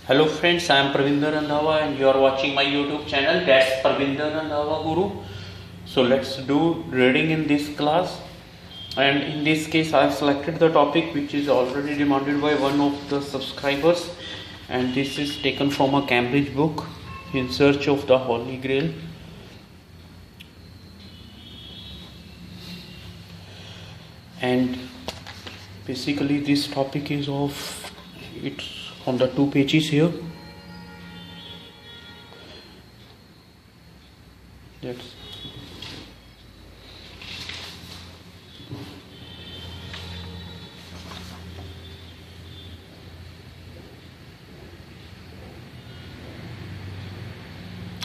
Hello friends, I am Pravinder Randhawa and you are watching my YouTube channel, that's Pravinder Randhawa Guru. So let's do reading in this class, and in this case I have selected the topic which is already demanded by one of the subscribers, and this is taken from a Cambridge book, In Search of the Holy Grail. And basically this topic is it's on the 2 pages here.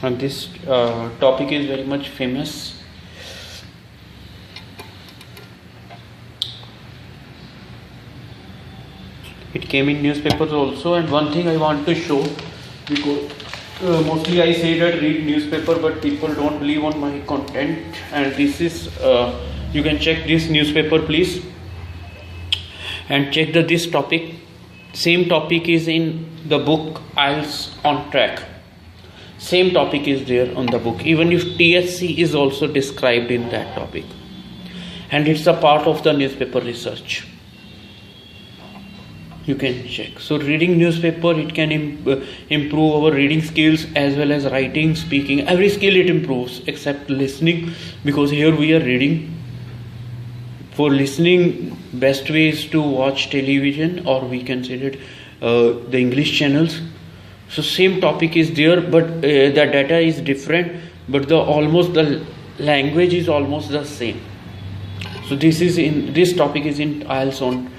And this topic is very much famous. It came in newspapers also, and one thing I want to show, because mostly I say that read newspaper, but people don't believe on my content, and this is you can check this newspaper please, and check this topic. Same topic is in the book IELTS on Track. Same topic is there on the book, even if TSC is also described in that topic, and it's a part of the newspaper research. You can check. So reading newspaper, it can improve our reading skills as well as writing, speaking. Every skill it improves except listening, because here we are reading. For listening, best way is to watch television, or we can say that the English channels. So same topic is there, but the data is different, but the language is almost the same. So this topic is in IELTS on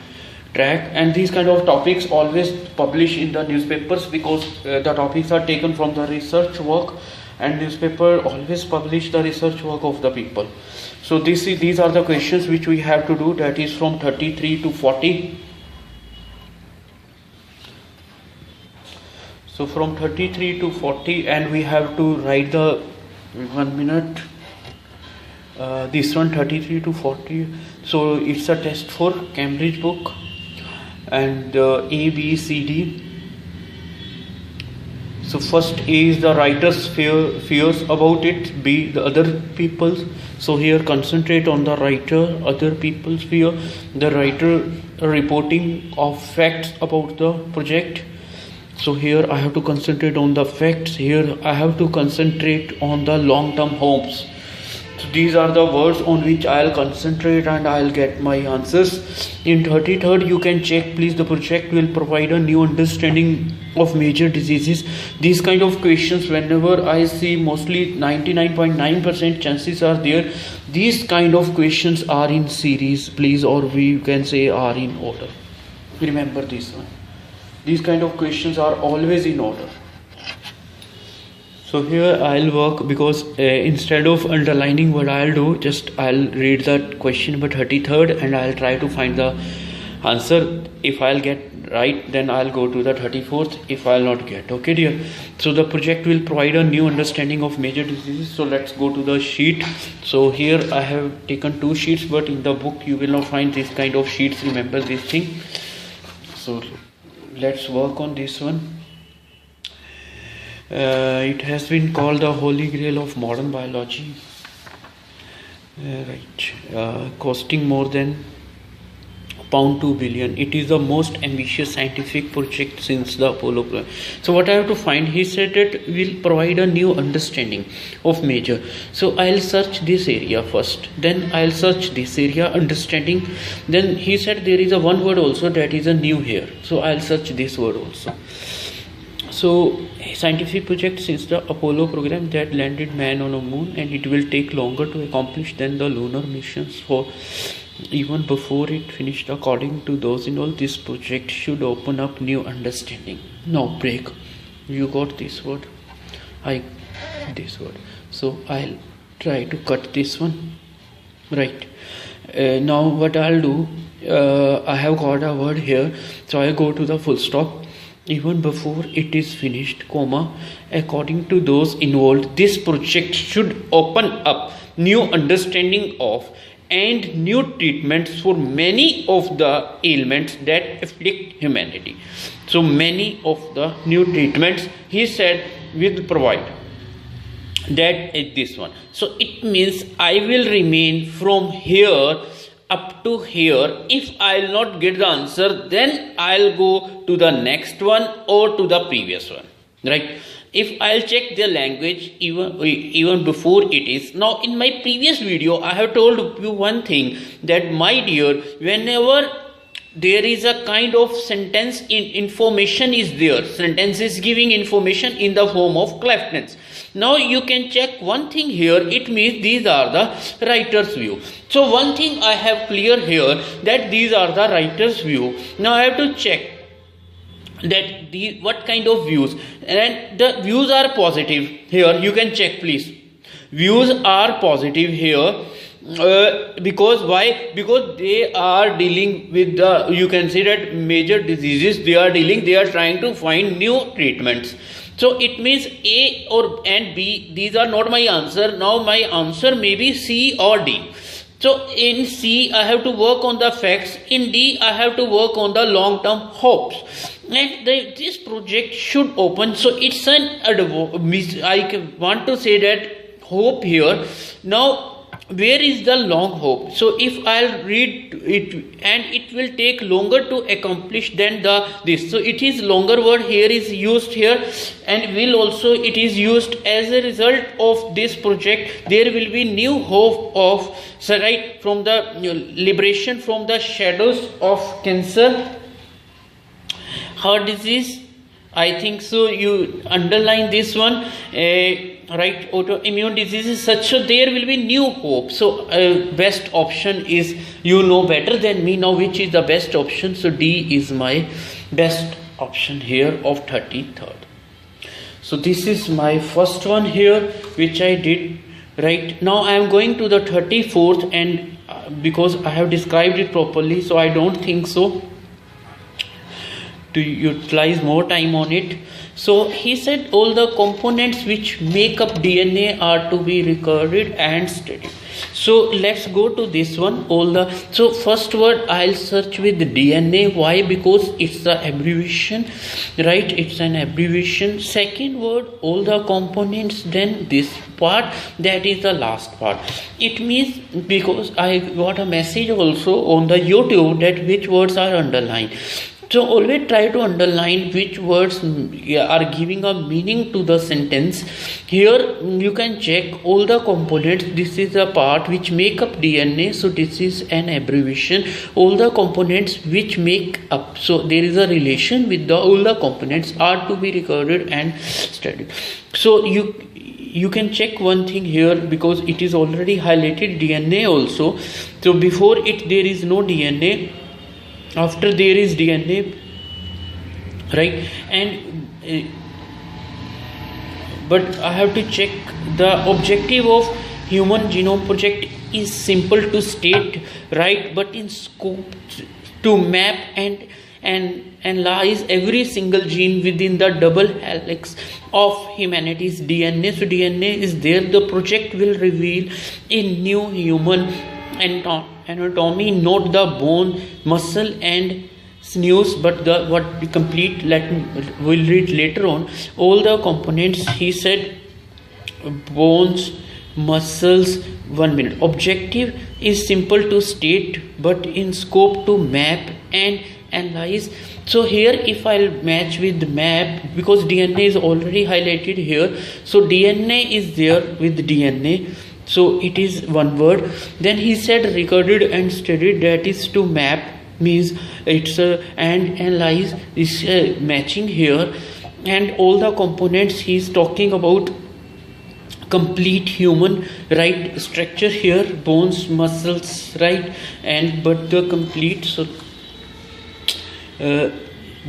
Track, and these kind of topics always publish in the newspapers, because the topics are taken from the research work, and newspaper always publish the research work of the people. So these are the questions which we have to do, that is from 33 to 40. So from 33 to 40, and we have to write the 1 minute. This one 33 to 40. So it's a test for Cambridge book, and A, B, C, D. So first A is the writer's fears about it. B, the other people's. So here concentrate on the writer, other people's fear. The writer reporting of facts about the project. So here I have to concentrate on the facts. Here I have to concentrate on the long-term hopes. So these are the words on which I'll concentrate, and I'll get my answers. In 33rd, you can check please, the project will provide a new understanding of major diseases. These kind of questions, whenever I see, mostly 99.9% chances are there. These kind of questions are in series please, or we can say are in order. Remember this one. These kind of questions are always in order. So here I'll work, because instead of underlining what I'll do, just I'll read the question number 33rd, and I'll try to find the answer. If I'll get right, then I'll go to the 34th. If I'll not get, okay dear. So the project will provide a new understanding of major diseases. So let's go to the sheet. So here I have taken 2 sheets, but in the book you will not find this kind of sheets. Remember this thing. So let's work on this one. It has been called the Holy Grail of modern biology. Costing more than £2 billion. It is the most ambitious scientific project since the Apollo program. So what I have to find, he said that will provide a new understanding of major. So I'll search this area first, then I'll search this area, understanding. Then he said there is a one word also that is a new here. So I'll search this word also. So scientific project since the Apollo program that landed man on a moon, and it will take longer to accomplish than the lunar missions. For even before it finished, according to those involved, this project should open up new understanding. Now break. You got this word. This word. So I'll try to cut this one. Right. Now what I'll do, I have got a word here. So I go to the full stop. Even before it is finished, comma, according to those involved, this project should open up new understanding of, and new treatments for many of the ailments that afflict humanity. So many of the new treatments, he said, will provide. That is this one. So it means I will remain from here up to here. If I'll not get the answer, then I'll go to the next one or to the previous one, right? If I'll check the language even before it is. Now in my previous video I have told you one thing, that my dear, whenever there is a kind of sentence in information is there, sentence is giving information in the form of cleftness. Now you can check one thing here, it means these are the writer's view. So one thing I have clear here, that these are the writer's view. Now I have to check that what kind of views, and the views are positive here. You can check please. Views are positive here. Because why? Because they are dealing with the, you can say that major diseases they are dealing, they are trying to find new treatments. So it means A and B, these are not my answer. Now my answer may be C or D. So in C I have to work on the facts, in D I have to work on the long term hopes, and this project should open. So it's an I want to say that hope here. Now where is the long hope? So if I'll read it, and it will take longer to accomplish than this. So it is longer word here is used here, and will also it is used as a result of this project. There will be new hope of, so right, from the liberation from the shadows of cancer, heart disease. I think so. You underline this one. Right, autoimmune diseases such, so there will be new hope. So best option is, you know better than me now which is the best option. So D is my best option here of 33rd. So this is my first one here which I did. Right now I am going to the 34th, and because I have described it properly, so I don't think so to utilize more time on it. So he said all the components which make up DNA are to be recorded and studied. So let's go to this one. So first word I'll search with DNA. Why? Because it's the abbreviation, right? It's an abbreviation. Second word, all the components. Then this part, that is the last part. It means, because I got a message also on the YouTube that which words are underlined. So always try to underline which words are giving a meaning to the sentence. Here you can check all the components. This is the part which make up DNA. So this is an abbreviation. All the components which make up. So there is a relation with all the components are to be recorded and studied. So you can check one thing here, because it is already highlighted DNA also. So before it there is no DNA. After there is DNA, right? And but I have to check the objective of Human Genome Project is simple to state, right? But in scope to map and analyze every single gene within the double helix of humanity's DNA. So DNA is there. The project will reveal a new human anatomy, not the bone, muscle and sinews, but the what we complete. We'll read later on all the components. He said bones, muscles. 1 minute. Objective is simple to state, but in scope to map and analyze. So here if I'll match with map, because DNA is already highlighted here, so DNA is there with DNA. So it is one word. Then he said recorded and studied, that is to map, means it's and analyze is matching here. And all the components he is talking about complete human, right, structure here, bones, muscles, right, and but the complete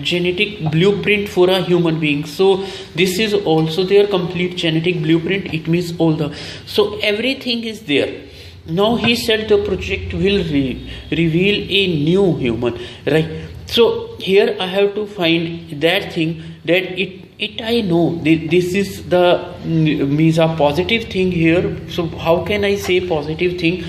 genetic blueprint for a human being. So this is also their complete genetic blueprint. It means all the, so everything is there. Now he said the project will reveal a new human, right? So here I have to find that thing, that it I know this is the means a positive thing here. So how can I say positive thing?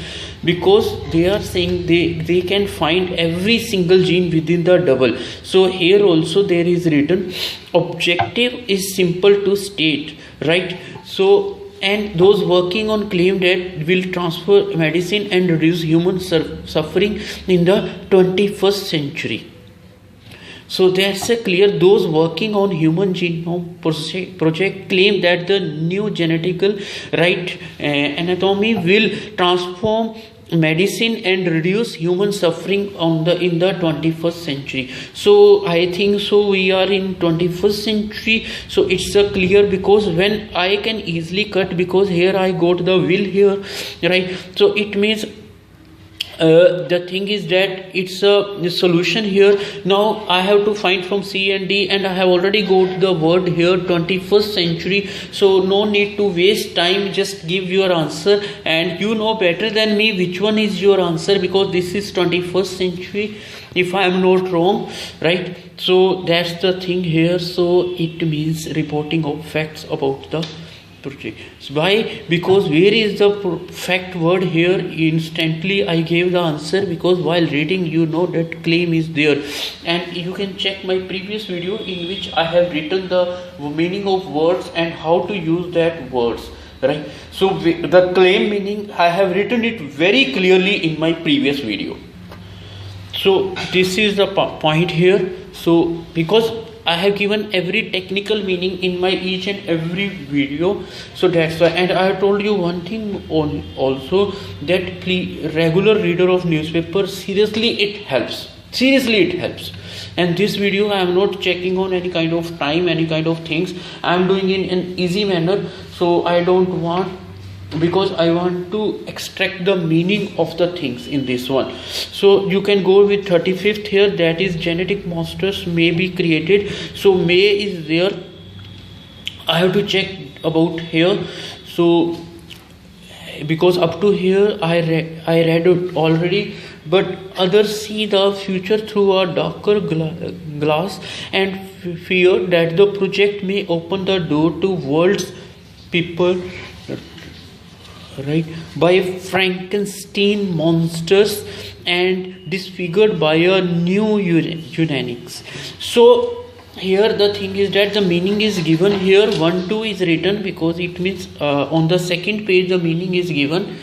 because they are saying they can find every single gene within the double. So here also there is written objective is simple to state, right? So, and those working on claim that will transfer medicine and reduce human suffering in the 21st century. So that's a clear, those working on human genome project claim that the new genetical anatomy will transform medicine and reduce human suffering in the 21st century. So I think so we are in 21st century, so it's a clear, because when I can easily cut, because here I got the will here, right? So it means the thing is that it's a solution here. Now I have to find from C and D, and I have already got the word here 21st century, so no need to waste time, just give your answer, and you know better than me which one is your answer, because this is 21st century if I am not wrong, right? So that's the thing here. So it means reporting of facts about the project. Why? Because where is the fact word here? Instantly I gave the answer, because while reading you know that claim is there, and you can check my previous video in which I have written the meaning of words and how to use that words, right? So the claim meaning I have written it very clearly in my previous video. So this is the point here. So because I have given every technical meaning in my each and every video, so that's why. And I have told you one thing also, that regular reader of newspaper, seriously it helps. Seriously it helps. And this video I am not checking on any kind of time, any kind of things. I am doing in an easy manner. So I don't want, because I want to extract the meaning of the things in this one. So you can go with 35th here, that is genetic monsters may be created. So may is there, I have to check about here. So because up to here I read it already, but others see the future through a darker glass and fear that the project may open the door to world's people, right, by Frankenstein monsters and disfigured by a new eugenics. So here the thing is that the meaning is given here, 1 2 is written, because it means on the second page the meaning is given.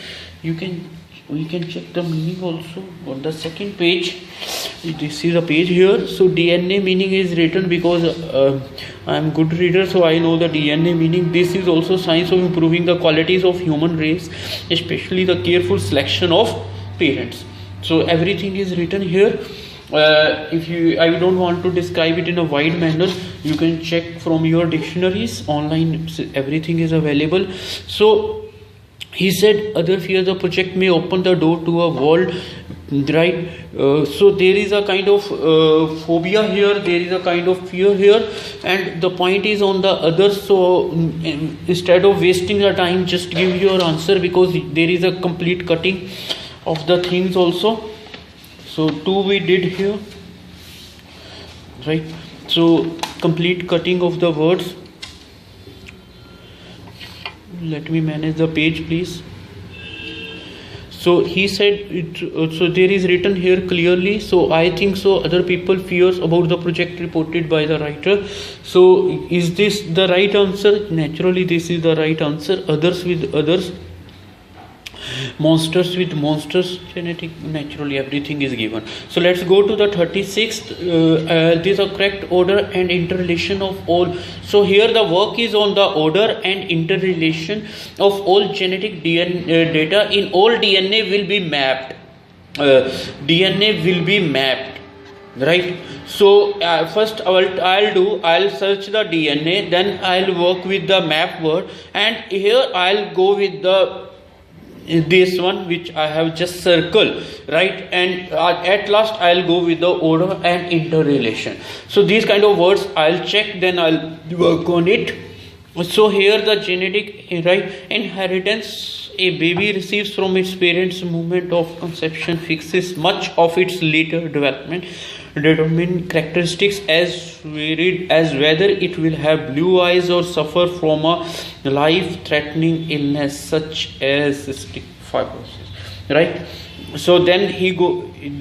We can check the meaning also on the second page. This is a page here. So DNA meaning is written, because I am good reader, so I know the DNA meaning. This is also science of improving the qualities of human race, especially the careful selection of parents. So everything is written here. I don't want to describe it in a wide manner. You can check from your dictionaries online, everything is available. So he said other fear the project may open the door to a world, right? So there is a kind of phobia here, there is a kind of fear here, and the point is on the others. So instead of wasting the time, just give your answer, because there is a complete cutting of the things also. So 2 we did here, right? So complete cutting of the words. Let me manage the page, please. So he said so there is written here clearly. So I think so other people fears about the project reported by the writer. So is this the right answer? Naturally this is the right answer. Others with others, monsters with monsters, genetic, naturally everything is given. So let's go to the 36th. This is a correct order and interrelation of all. So here the work is on the order and interrelation of all genetic DNA data in all DNA will be mapped. DNA will be mapped, right? So first I'll search the DNA, then I'll work with the map word, and here I'll go with this one which I have just circled, right? And at last I'll go with the order and interrelation. So these kind of words I'll check, then I'll work on it. So here the genetic, right, inheritance a baby receives from its parents' moment of conception fixes much of its later development, determine characteristics as varied as whether it will have blue eyes or suffer from a life-threatening illness such as cystic fibrosis, right? So then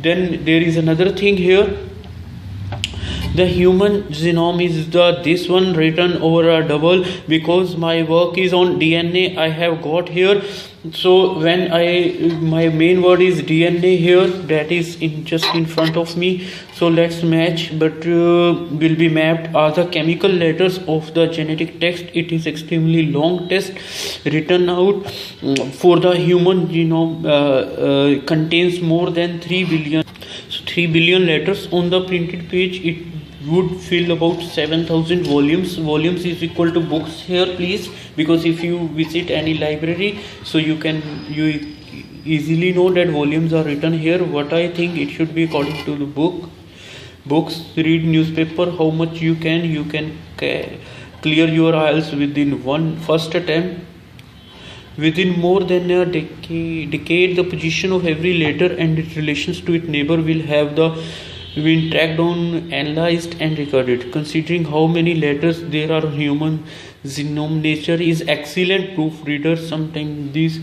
then there is another thing here. The human genome is this one written over a double, because my work is on DNA. I have got here. So when my main word is DNA here, that is just in front of me. So let's match, but will be mapped are the chemical letters of the genetic text. It is extremely long text written out for the human genome, contains more than 3 billion. So 3 billion letters on the printed page. It would fill about 7,000 volumes. Volumes is equal to books here, please, because if you visit any library, so you easily know that volumes are written here. What I think, it should be according to the books. Read newspaper how much you can clear your IELTS within first attempt. Within more than a decade, the position of every letter and its relations to its neighbor will have been tracked down, analyzed and recorded. Considering how many letters there are in human genome, nature is excellent proofreader. Sometimes these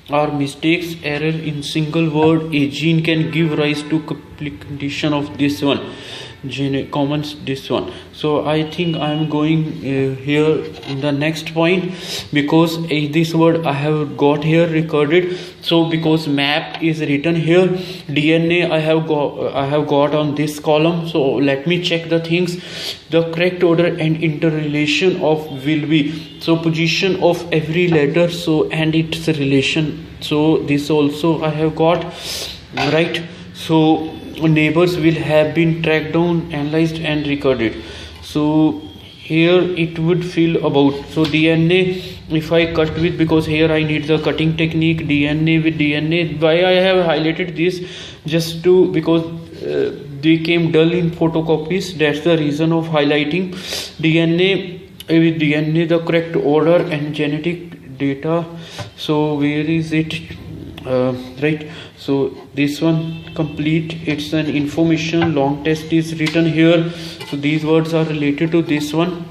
are mistakes, error in single word. A gene can give rise to complete condition of this one. Comments this one. So I think I am going here in the next point, because this word I have got here recorded. So because map is written here, DNA I have got on this column. So let me check the things. The correct order and interrelation of will be, so position of every letter, so and its relation. So this also I have got, right? So neighbors will have been tracked down, analyzed and recorded. So here it would fill about, so DNA, if I cut with, because here I need the cutting technique, DNA with DNA. Why I have highlighted this, just to, because they came dull in photocopies, that's the reason of highlighting. DNA with DNA, the correct order and genetic data. So where is it? Right, so this one complete, it's an information. Long test is written here, so these words are related to this one.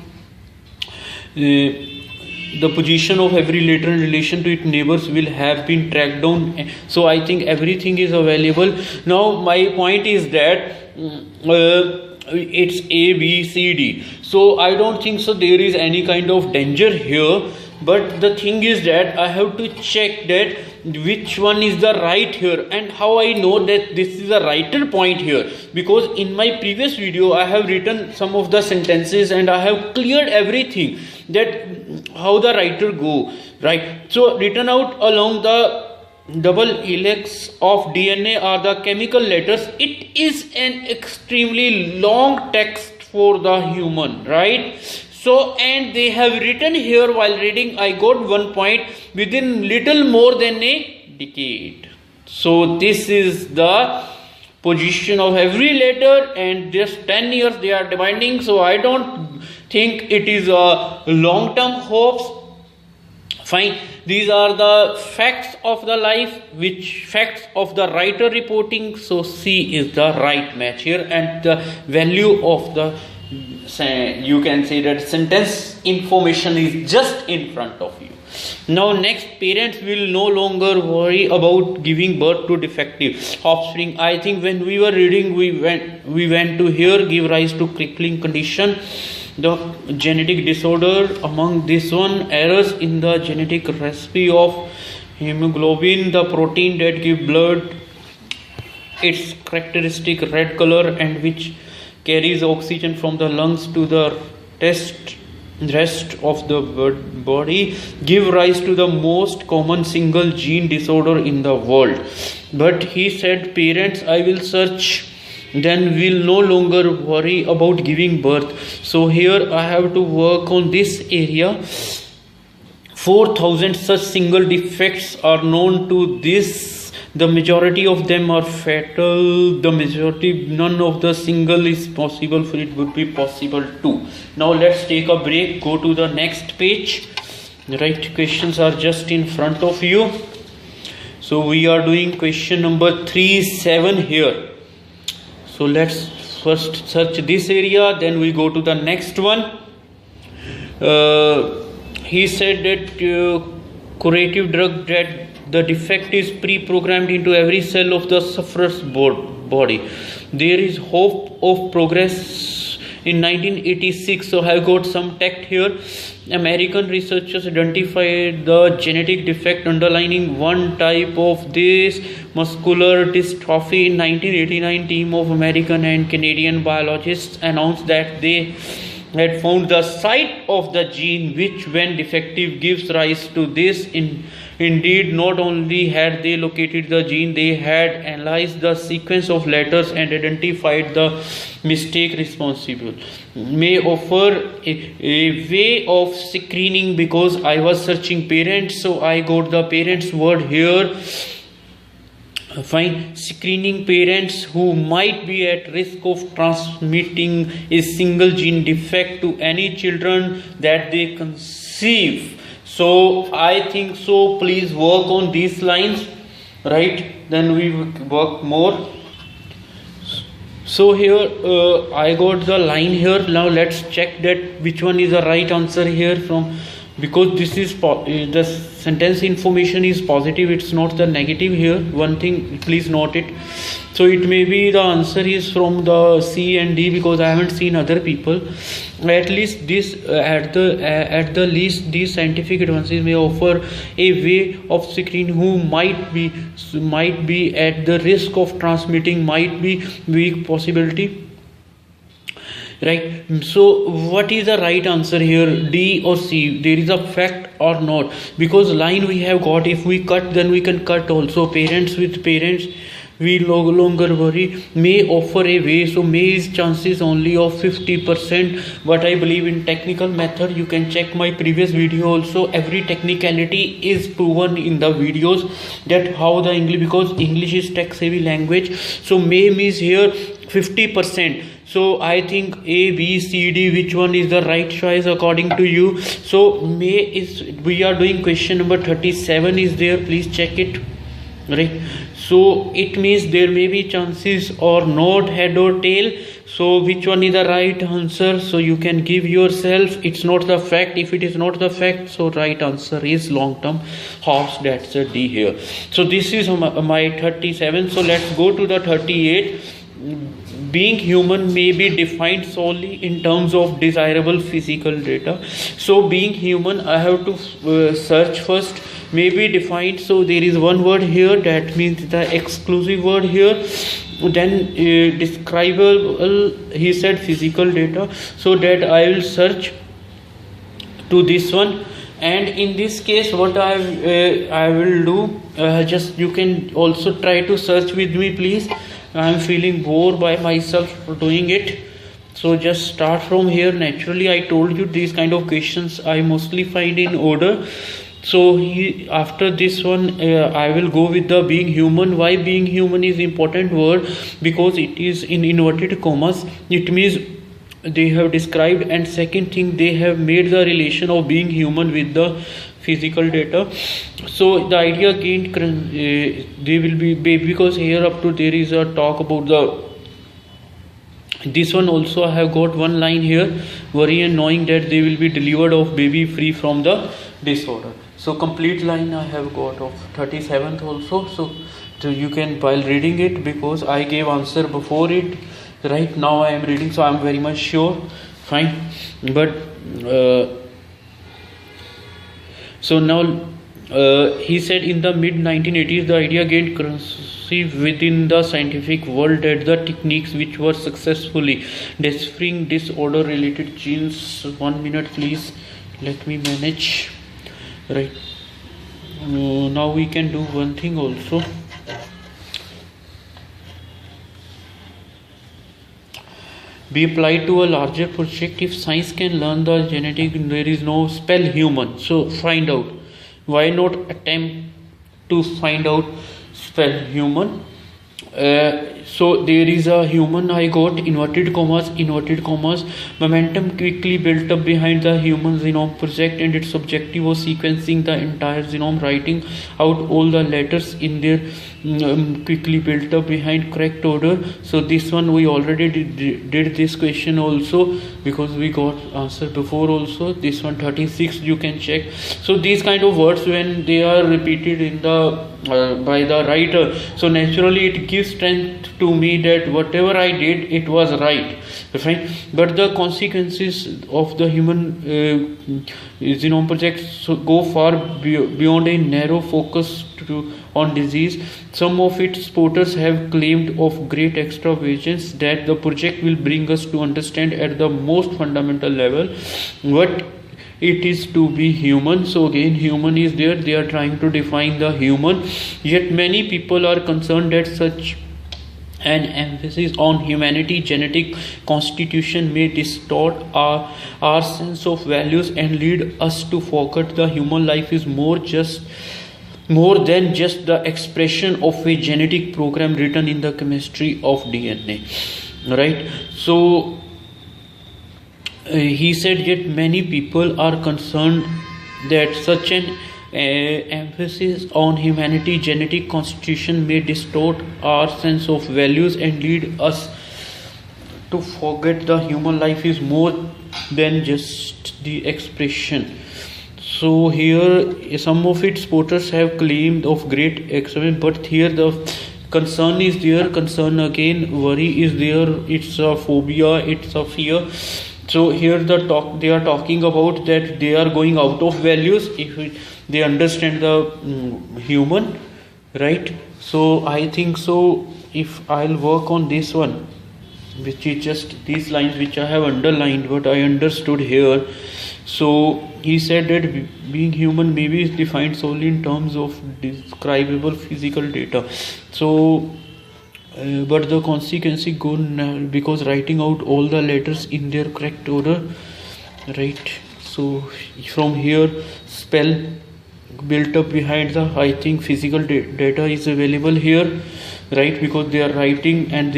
The position of every letter in relation to its neighbors will have been tracked down. So I think everything is available. Now my point is that it's A, B, C, D. So I don't think so there is any kind of danger here. But the thing is that I have to check that which one is the right here, and how I know that this is a writer point here, because in my previous video I have written some of the sentences and I have cleared everything, that how the writer go, right? So written out along the double helix of DNA are the chemical letters. It is an extremely long text for the human, right? So, and they have written here, while reading I got 1 point, within little more than a decade. So this is the position of every letter, and just 10 years they are demanding. So I don't think it is a long term hopes. Fine, these are the facts of the life, which facts of the writer reporting. So C is the right match here, and the value of the, you can say that sentence information is just in front of you. Now next, parents will no longer worry about giving birth to defective offspring. I think when we were reading, we went to here, give rise to crippling condition, the genetic disorder. Among this one, errors in the genetic recipe of hemoglobin, the protein that give blood its characteristic red color and which carries oxygen from the lungs to the rest of the body, give rise to the most common single gene disorder in the world. But he said, parents, I will search, then will no longer worry about giving birth. So here I have to work on this area. 4,000 such single defects are known to this. The majority of them are fatal. The majority, none of the single is possible, for it would be possible too. Now let's take a break, go to the next page. Right, questions are just in front of you. So we are doing question number 3-7 here. So let's first search this area, then we go to the next one. He said that curative drug that The defect is pre-programmed into every cell of the sufferer's body. There is hope of progress. In 1986, so I have got some text here. American researchers identified the genetic defect underlying one type of this muscular dystrophy. In 1989, team of American and Canadian biologists announced that they had found the site of the gene which, when defective, gives rise to this. Indeed, not only had they located the gene, they had analyzed the sequence of letters and identified the mistake responsible. May offer a way of screening, because I was searching parents, so I got the parents word here. Fine. Screening parents who might be at risk of transmitting a single gene defect to any children that they conceive. So I think so. Please work on these lines, right? Then we work more. So here I got the line here. Now let's check that which one is the right answer here, from, because this is the sentence information is positive, it's not the negative here. One thing, please note it. So it may be the answer is from the C and D, because I haven't seen other people. At least this at the least these scientific advances may offer a way of screen who might be at the risk of transmitting, might be weak possibility. Right. So what is the right answer here, D or C? There is a fact or not? Because line we have got, if we cut, then we can cut also. Parents with parents, we no longer worry, may offer a way. So may is chances only of 50%. But I believe in technical method, you can check my previous video also. Every technicality is proven in the videos, that how the English, because English is tech savvy language. So may means here 50%. So I think A, B, C, D, which one is the right choice according to you? So may is, we are doing question number 37 is there, please check it, right? So it means there may be chances or not, head or tail. So which one is the right answer? So you can give yourself, it's not the fact. If it is not the fact, so right answer is long term horse, that's a D here. So this is my 37. So let's go to the 38. Being human may be defined solely in terms of desirable physical data. So being human, I have to search first. May be defined. So there is one word here, that means the exclusive word here. Then describable, he said physical data. So that I will search to this one. And in this case, what I will do, just you can also try to search with me, please. I am feeling bored by myself doing it. So just start from here. Naturally, I told you these kind of questions I mostly find in order. So after this one, I will go with the being human. Why being human is important word? Because it is in inverted commas. It means they have described, and second thing, they have made the relation of being human with the physical data. So the idea gained, they will be, because here up to there is a talk about the, this one also I have got one line here, worry and knowing that they will be delivered of baby free from the disorder. So complete line I have got of 37th also. So you can, while reading it, because I gave answer before it, right now I am reading, so I am very much sure. Fine. But so now he said in the mid 1980s the idea gained currency within the scientific world that the techniques which were successfully deciphering disorder related genes, 1 minute please, let me manage, right? Now we can do one thing also. Be applied to a larger project. If science can learn the genetic, there is no spell human. So find out. Why not attempt to find out spell human? So there is a human, I got inverted commas. Momentum quickly built up behind the human genome project, and its objective was sequencing the entire genome, writing out all the letters in their quickly built up behind correct order. So this one we already did this question also, because we got answer before also. This one 36 you can check. So these kind of words, when they are repeated in the by the writer, so naturally it gives strength to me that whatever I did, it was right. But the consequences of the human genome project go far beyond a narrow focus on disease. Some of its supporters have claimed of great extravagance that the project will bring us to understand at the most fundamental level what it is to be human. So again, human is there, they are trying to define the human. Yet many people are concerned that such an emphasis on humanity genetic constitution may distort our sense of values and lead us to forget the human life is more than just the expression of a genetic program written in the chemistry of DNA. Right? So he said, yet many people are concerned that such an emphasis on humanity genetic constitution may distort our sense of values and lead us to forget the human life is more than just the expression. So here some of its supporters have claimed of great excellence, but here the concern is there. Concern again, worry is there. It's a phobia, it's a fear. So here they are talking about that they are going out of values if they understand the human, right? So I think so if I'll work on this one, which is just these lines which I have underlined, but I understood here. So he said that being human maybe is defined solely in terms of describable physical data. So but the consequence is good because writing out all the letters in their correct order, right? So from here spell built up behind the, I think physical data is available here, right? Because they are writing and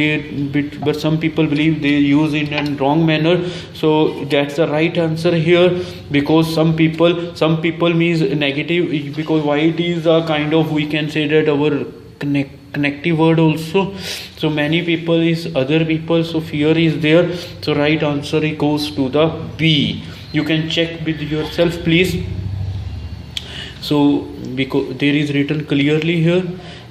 but some people believe they use it in wrong manner. So that's the right answer here, because some people means negative, because white is a kind of, we can say that our connective word also. So many people is other people, so fear is there. So right answer goes to the B. You can check with yourself please. So because there is written clearly here,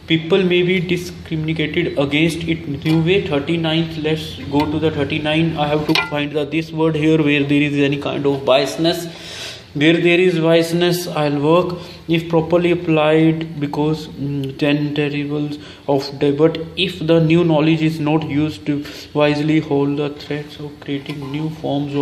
people may be discriminated against it new way. 39th, let's go to the 39. I have to find this word here where there is any kind of biasness. Where there is biasness, I'll work if properly applied, because then derivables of but if the new knowledge is not used to wisely, hold the threats of creating new forms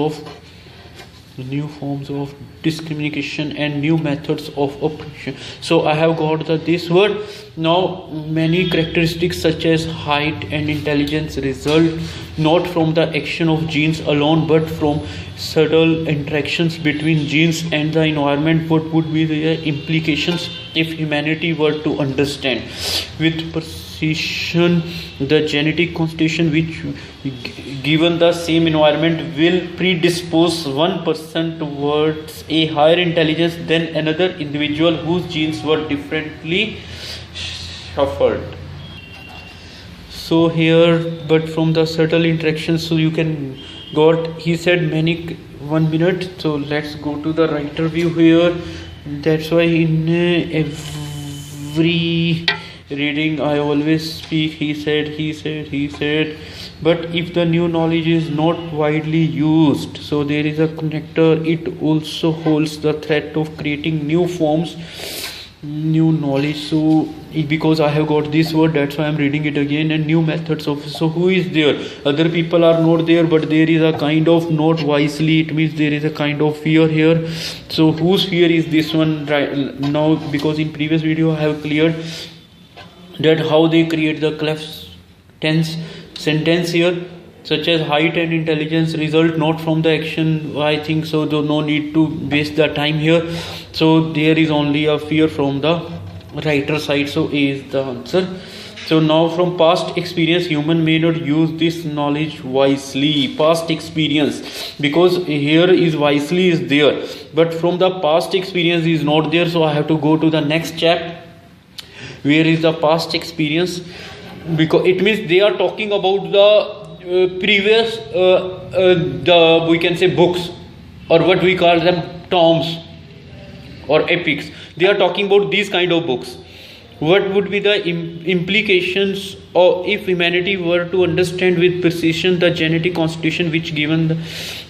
of discrimination and new methods of oppression. So I have got this word. Now many characteristics such as height and intelligence result not from the action of genes alone, but from subtle interactions between genes and the environment. What would be the implications if humanity were to understand with precision the genetic constitution which, given the same environment, will predispose one person towards a higher intelligence than another individual whose genes were differently shuffled. So here, but from the subtle interactions, so you can got, he said many, 1 minute. So let's go to the writer view here. That's why in every reading I always speak he said. But if the new knowledge is not widely used, so there is a connector, it also holds the threat of creating new forms, new knowledge. So because I have got this word, that's why I'm reading it again. And new methods of, so who is there? Other people are not there, but there is a kind of not wisely, it means there is a kind of fear here. So whose fear is this one right now? Because in previous video I have cleared that how they create the cleft tense sentence here, such as height and intelligence result not from the action. I think so, though no need to waste the time here. So there is only a fear from the writer side. So A is the answer. So So now from past experience, human may not use this knowledge wisely. Past experience, because here is wisely is there, but from the past experience is not there. So I have to go to the next chapter. Where is the past experience? Because it means they are talking about the previous the we can say books, or what we call them tomes or epics. They are talking about these kind of books. What would be the implications of if humanity were to understand with precision the genetic constitution which, given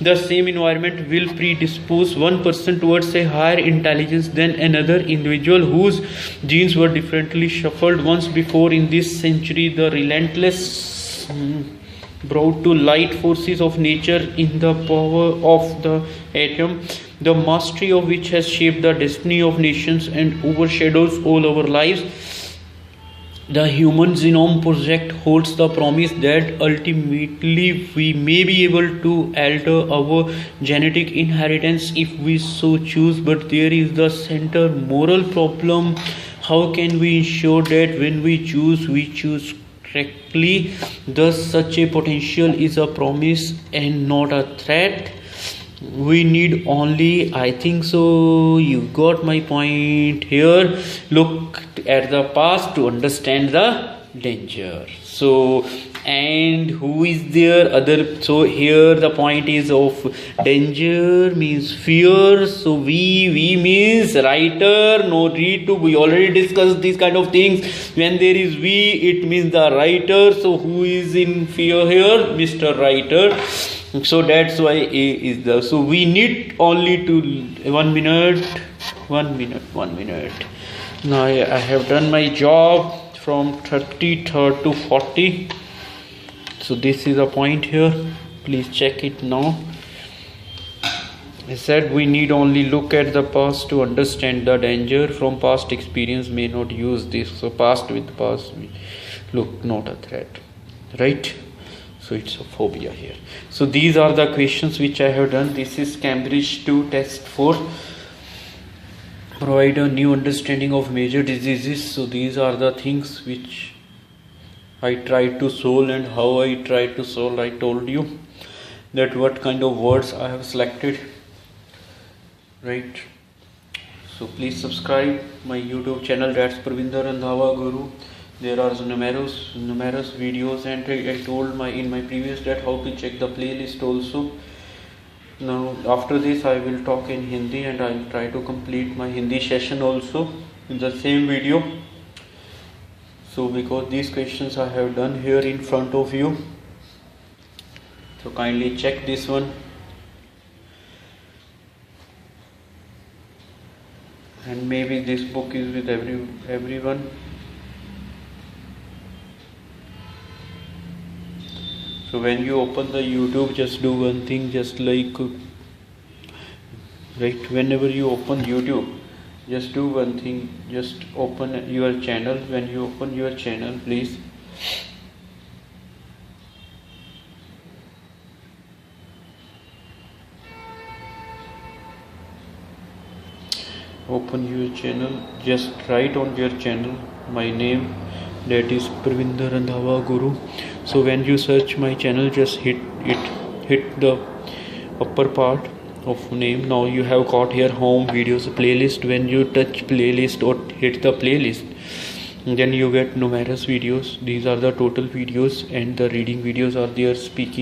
the same environment, will predispose one person towards a higher intelligence than another individual whose genes were differently shuffled once before in this century? The relentless brought to light forces of nature in the power of the atom, the mastery of which has shaped the destiny of nations and overshadows all our lives. The Human Genome Project holds the promise that ultimately we may be able to alter our genetic inheritance if we so choose, but there is the center moral problem. How can we ensure that when we choose correctly? Thus, such a potential is a promise and not a threat. We need only, I think so, you got my point here, look at the past to understand the danger. So, and who is there other? So here the point is of danger means fear. So we means writer, no read to, we already discussed these kind of things. When there is we, it means the writer. So who is in fear here? Mr. Writer. So that's why A is the, so we need only to 1 minute. Now I have done my job from 33rd to 40. So this is a point here, please check it now. I said we need only look at the past to understand the danger. From past experience may not use this. So past with past, look, not a threat, right? So it's a phobia here. So these are the questions which I have done. This is Cambridge 2 test 4. Provide a new understanding of major diseases. So these are the things which I tried to solve, and how I tried to solve. I told you that what kind of words I have selected, right? So please subscribe my YouTube channel, that's Pravinder Randhawa Guru. There are numerous videos, and I told in my previous that how to check the playlist also. Now after this I will talk in Hindi, and I will try to complete my Hindi session also in the same video. So because these questions I have done here in front of you, so kindly check this one. And maybe this book is with everyone. So when you open the YouTube, just do one thing, just like, right, whenever you open YouTube, just do one thing, just open your channel. When you open your channel, please open your channel, just write on your channel my name, that is Pravinder Randhawa Guru. So when you search my channel, just hit the upper part of name. Now you have got here home videos, playlist. When you touch playlist or hit the playlist, then you get numerous videos. These are the total videos, and the reading videos are there, speaking